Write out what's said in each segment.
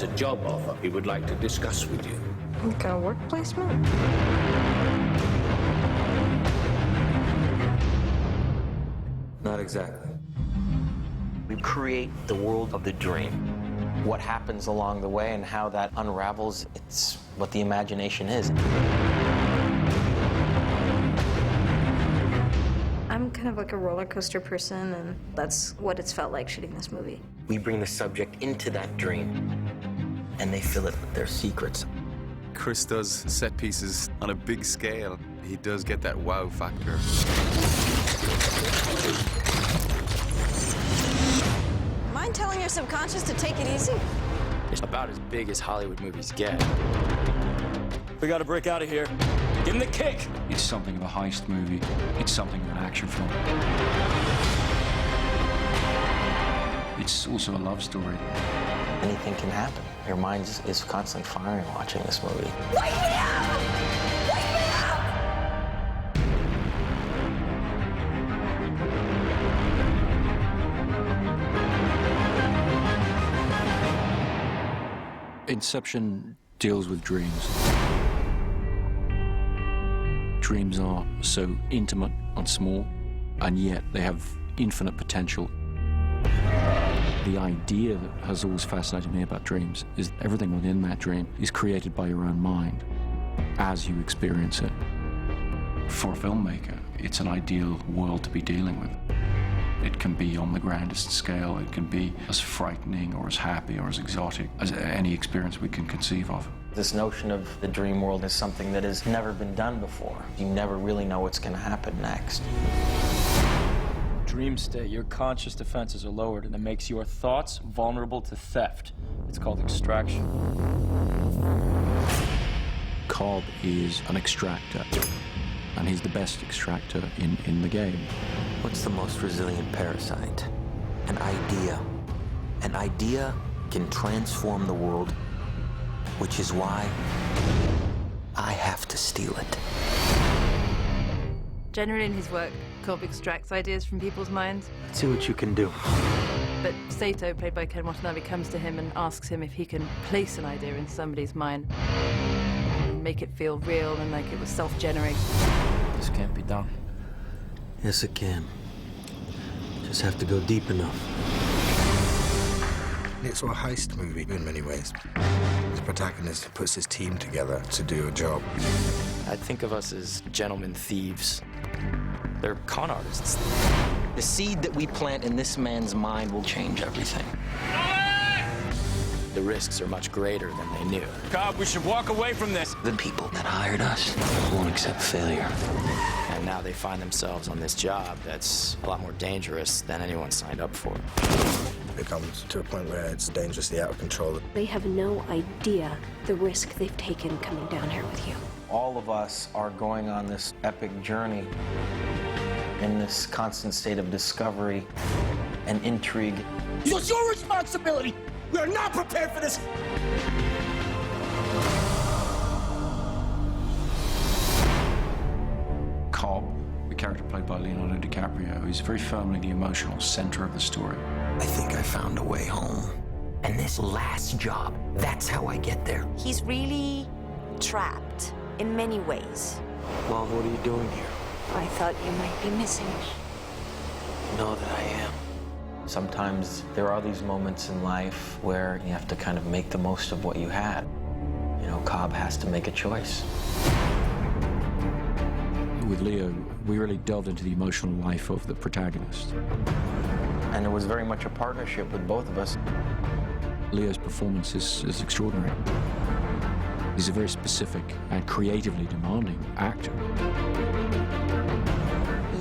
has a job offer he would like to discuss with you. Like a work placement? Not exactly. We create the world of the dream. What happens along the way and how that unravels, it's what the imagination is. I'm kind of like a roller coaster person, and that's what it's felt like shooting this movie. We bring the subject into that dream, and they fill it with their secrets. Chris does set pieces on a big scale. He does get that wow factor. Mind telling your subconscious to take it easy? It's about as big as Hollywood movies get. We gotta break out of here. Give him the kick! It's something of a heist movie. It's something of an action film. It's also a love story. Anything can happen. Your mind is constantly firing watching this movie. Wake me up! Wake me up! Inception deals with dreams. Dreams are so intimate and small, and yet they have infinite potential. The idea that has always fascinated me about dreams is everything within that dream is created by your own mind as you experience it. For a filmmaker, it's an ideal world to be dealing with. It can be on the grandest scale, it can be as frightening or as happy or as exotic as any experience we can conceive of. This notion of the dream world is something that has never been done before. You never really know what's going to happen next. Dream state, your conscious defenses are lowered, and it makes your thoughts vulnerable to theft. It's called extraction. Cobb is an extractor, and he's the best extractor in the game. What's the most resilient parasite? An idea. An idea can transform the world, which is why I have to steal it. Generally in his work, Cobb extracts ideas from people's minds. Let's see what you can do. But Sato, played by Ken Watanabe, comes to him and asks him if he can place an idea in somebody's mind and make it feel real and like it was self-generated. This can't be done. Yes, it can. Just have to go deep enough. It's a heist movie in many ways. The protagonist puts his team together to do a job. I think of us as gentlemen thieves. They're con artists. The seed that we plant in this man's mind will change everything. The risks are much greater than they knew. God, we should walk away from this. The people that hired us won't accept failure. And now they find themselves on this job that's a lot more dangerous than anyone signed up for. It comes to a point where it's dangerously out of control. They have no idea the risk they've taken coming down here with you. All of us are going on this epic journey in this constant state of discovery and intrigue. It's your responsibility! We are not prepared for this! Cobb, the character played by Leonardo DiCaprio, is very firmly the emotional center of the story. I think I found a way home. And this last job, that's how I get there. He's really trapped in many ways. Well, what are you doing here? I thought you might be missing me. Know that I am. Sometimes there are these moments in life where you have to kind of make the most of what you had. You know, Cobb has to make a choice. With Leo, we really delved into the emotional life of the protagonist. And it was very much a partnership with both of us. Leo's performance is extraordinary. He's a very specific and creatively demanding actor.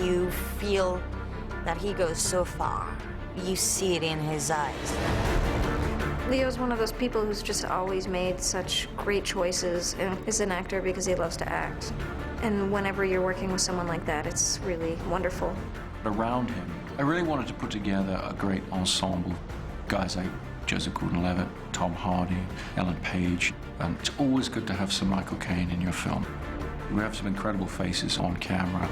You feel that he goes so far. You see it in his eyes. Leo's one of those people who's just always made such great choices and is an actor because he loves to act. And whenever you're working with someone like that, it's really wonderful. Around him, I really wanted to put together a great ensemble. Guys like Joseph Gordon-Levitt, Tom Hardy, Ellen Page, and it's always good to have some Michael Caine in your film. We have some incredible faces on camera.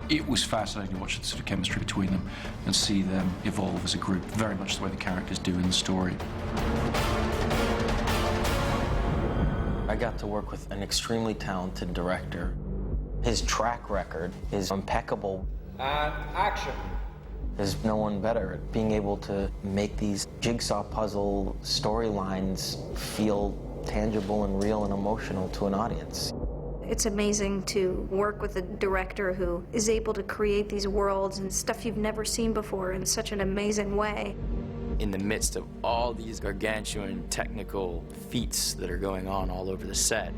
It was fascinating to watch the sort of chemistry between them and see them evolve as a group, very much the way the characters do in the story. I got to work with an extremely talented director. His track record is impeccable. And action. There's no one better at being able to make these jigsaw puzzle storylines feel tangible and real and emotional to an audience. It's amazing to work with a director who is able to create these worlds and stuff you've never seen before in such an amazing way. In the midst of all these gargantuan technical feats that are going on all over the set,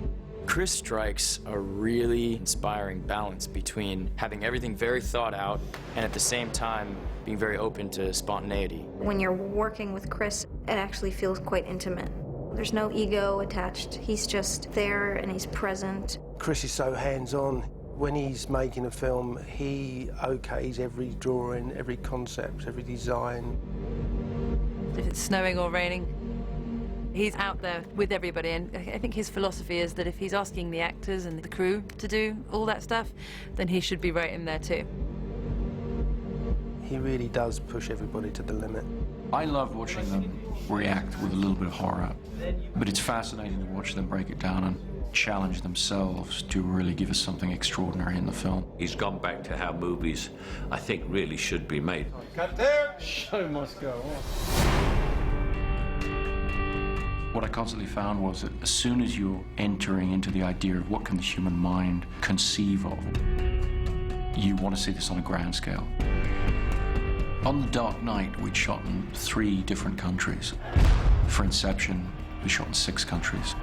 Chris strikes a really inspiring balance between having everything very thought out and at the same time being very open to spontaneity. When you're working with Chris, it actually feels quite intimate. There's no ego attached. He's just there and he's present. Chris is so hands-on. When he's making a film, he okays every drawing, every concept, every design. If it's snowing or raining, he's out there with everybody, and I think his philosophy is that if he's asking the actors and the crew to do all that stuff, then he should be right in there too. He really does push everybody to the limit. I love watching them react with a little bit of horror, but it's fascinating to watch them break it down and challenge themselves to really give us something extraordinary in the film. He's gone back to how movies, I think, really should be made. Cut there. Show must go on. What I constantly found was that as soon as you're entering into the idea of what can the human mind conceive of, you want to see this on a grand scale. On The Dark Knight, we'd shot in 3 different countries. For Inception, we shot in 6 countries.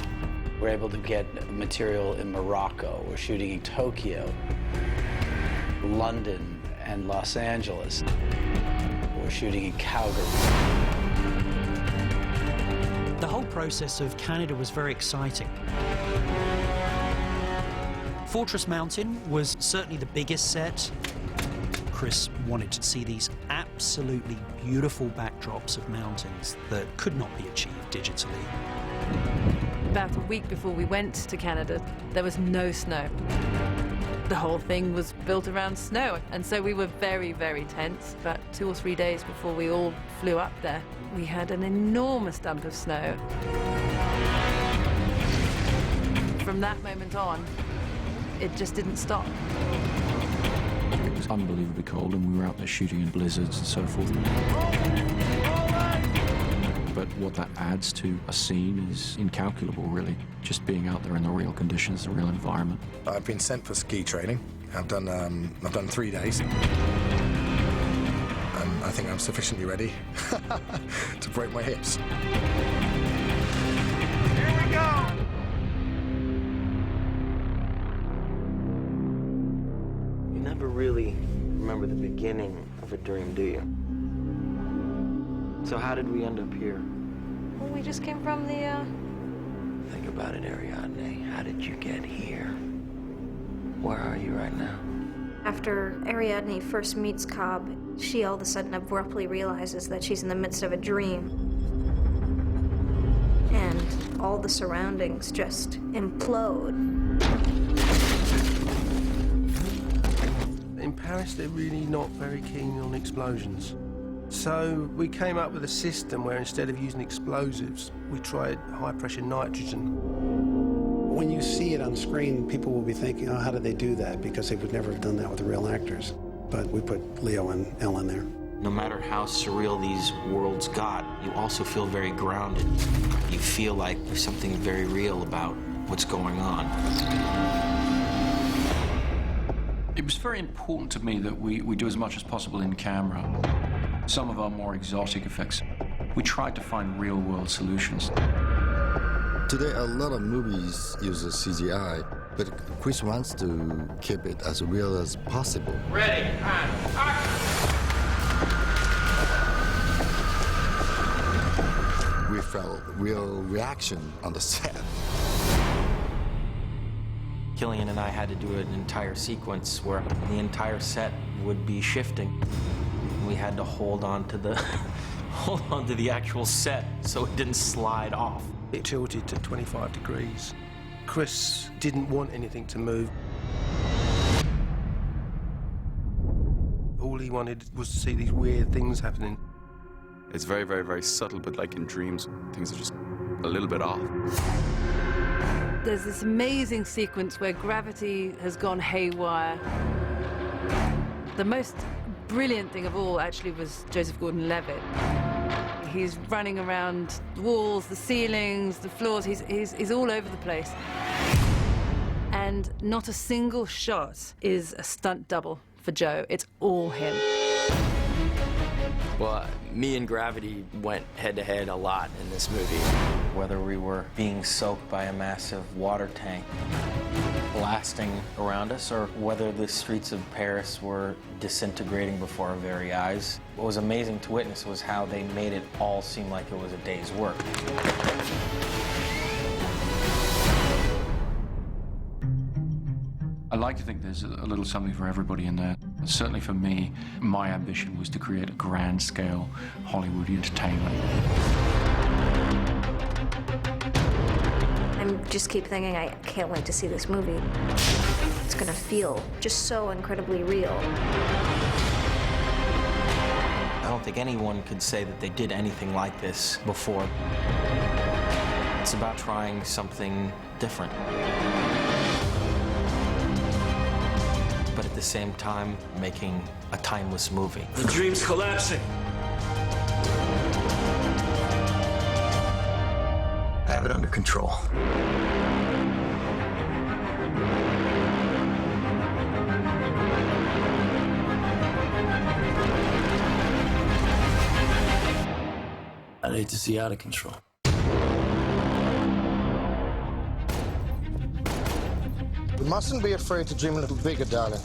We're able to get material in Morocco. We're shooting in Tokyo, London, and Los Angeles. We're shooting in Calgary. The whole process of Canada was very exciting. Fortress Mountain was certainly the biggest set. Chris wanted to see these absolutely beautiful backdrops of mountains that could not be achieved digitally. About a week before we went to Canada, there was no snow. The whole thing was built around snow, and so we were very, very tense. But 2 or 3 days before we all flew up there, we had an enormous dump of snow. From that moment on, it just didn't stop. It was unbelievably cold, and we were out there shooting in blizzards and so forth. But what that adds to a scene is incalculable, really. Just being out there in the real conditions, the real environment. I've been sent for ski training. I've done 3 days. And I think I'm sufficiently ready to break my hips. Here we go. You never really remember the beginning of a dream, do you? So how did we end up here? Well, we just came from the, Think about it, Ariadne. How did you get here? Where are you right now? After Ariadne first meets Cobb, she all of a sudden abruptly realizes that she's in the midst of a dream. And all the surroundings just implode. In Paris, they're really not very keen on explosions. So we came up with a system where instead of using explosives, we tried high-pressure nitrogen. When you see it on screen, people will be thinking, oh, how did they do that? Because they would never have done that with the real actors. But we put Leo and Ellen there. No matter how surreal these worlds got, you also feel very grounded. You feel like there's something very real about what's going on. It was very important to me that we do as much as possible in camera. Some of our more exotic effects, we tried to find real-world solutions. Today, a lot of movies use CGI, but Chris wants to keep it as real as possible. Ready, and action! We felt real reaction on the set. Killian and I had to do an entire sequence where the entire set would be shifting. We had to hold on to the actual set so it didn't slide off. It tilted to 25 degrees. Chris didn't want anything to move. really wanted was to see these weird things happening. It's very, very, very subtle, but like in dreams, things are just a little bit off. There's this amazing sequence where gravity has gone haywire. The most brilliant thing of all actually was Joseph Gordon-Levitt. He's running around the walls, the ceilings, the floors. He's all over the place. And not a single shot is a stunt double for Joe. It's all him. Well, me and Gravity went head-to-head a lot in this movie. Whether we were being soaked by a massive water tank blasting around us, or whether the streets of Paris were disintegrating before our very eyes, what was amazing to witness was how they made it all seem like it was a day's work. I like to think there's a little something for everybody in there. Certainly for me, my ambition was to create a grand-scale Hollywood entertainment. I just keep thinking, I can't wait to see this movie. It's gonna feel just so incredibly real. I don't think anyone could say that they did anything like this before. It's about trying something different. But at the same time, making a timeless movie. The dream's collapsing. I have it under control. I'd hate to see out of control. We mustn't be afraid to dream a little bigger, darling.